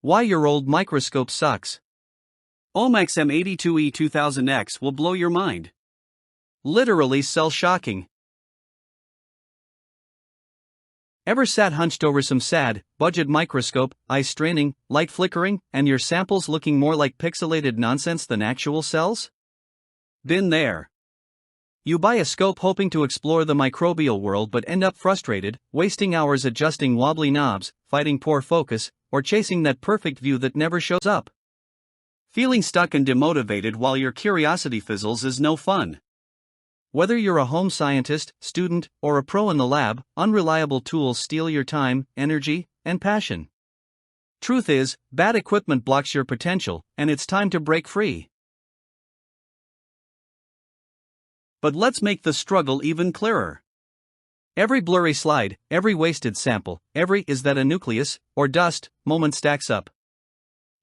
Why your old microscope sucks. OMAX M82E 2000X will blow your mind. Literally cell-shocking. Ever sat hunched over some sad, budget microscope, eyes straining, light flickering, and your samples looking more like pixelated nonsense than actual cells? Been there. You buy a scope hoping to explore the microbial world but end up frustrated, wasting hours adjusting wobbly knobs, fighting poor focus, or chasing that perfect view that never shows up. Feeling stuck and demotivated while your curiosity fizzles is no fun. Whether you're a home scientist, student, or a pro in the lab, unreliable tools steal your time, energy, and passion. Truth is, bad equipment blocks your potential, and it's time to break free. But let's make the struggle even clearer. Every blurry slide, every wasted sample, every "is that a nucleus, or dust" moment stacks up.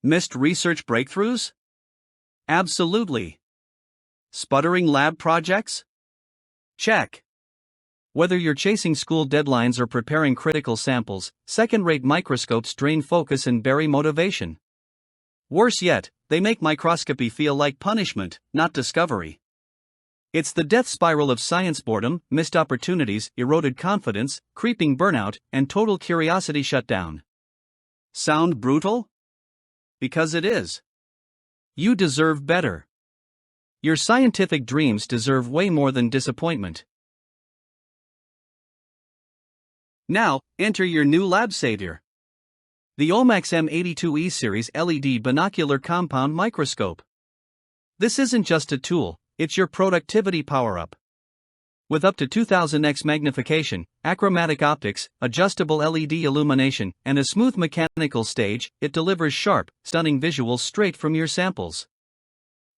Missed research breakthroughs? Absolutely. Sputtering lab projects? Check. Whether you're chasing school deadlines or preparing critical samples, second-rate microscopes drain focus and bury motivation. Worse yet, they make microscopy feel like punishment, not discovery. It's the death spiral of science: boredom, missed opportunities, eroded confidence, creeping burnout, and total curiosity shutdown. Sound brutal? Because it is. You deserve better. Your scientific dreams deserve way more than disappointment. Now, enter your new lab savior. The OMAX M82E series LED binocular compound microscope. This isn't just a tool, it's your productivity power-up. With up to 2000x magnification, achromatic optics, adjustable LED illumination, and a smooth mechanical stage, it delivers sharp, stunning visuals straight from your samples.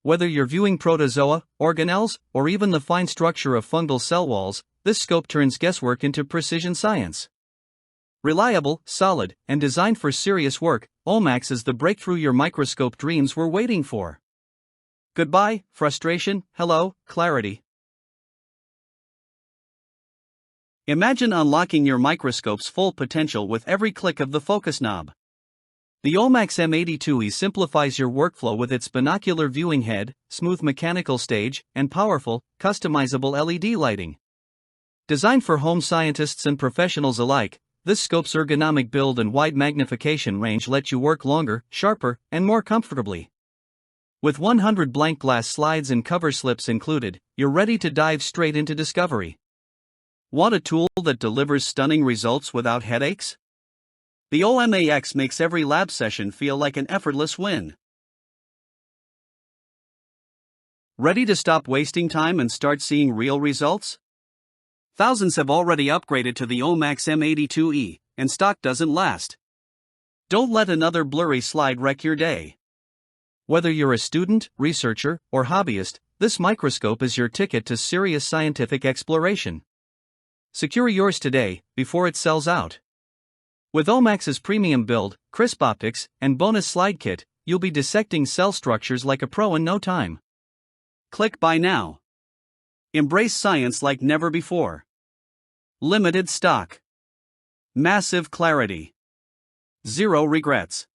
Whether you're viewing protozoa, organelles, or even the fine structure of fungal cell walls, this scope turns guesswork into precision science. Reliable, solid, and designed for serious work, OMAX is the breakthrough your microscope dreams were waiting for. Goodbye, frustration, hello, clarity. Imagine unlocking your microscope's full potential with every click of the focus knob. The OMAX M82E simplifies your workflow with its binocular viewing head, smooth mechanical stage, and powerful, customizable LED lighting. Designed for home scientists and professionals alike, this scope's ergonomic build and wide magnification range let you work longer, sharper, and more comfortably. With 100 blank glass slides and cover slips included, you're ready to dive straight into discovery. Want a tool that delivers stunning results without headaches? The OMAX makes every lab session feel like an effortless win. Ready to stop wasting time and start seeing real results? Thousands have already upgraded to the OMAX M82E, and stock doesn't last. Don't let another blurry slide wreck your day. Whether you're a student, researcher, or hobbyist, this microscope is your ticket to serious scientific exploration. Secure yours today, before it sells out. With OMAX's premium build, crisp optics, and bonus slide kit, you'll be dissecting cell structures like a pro in no time. Click buy now. Embrace science like never before. Limited stock. Massive clarity. Zero regrets.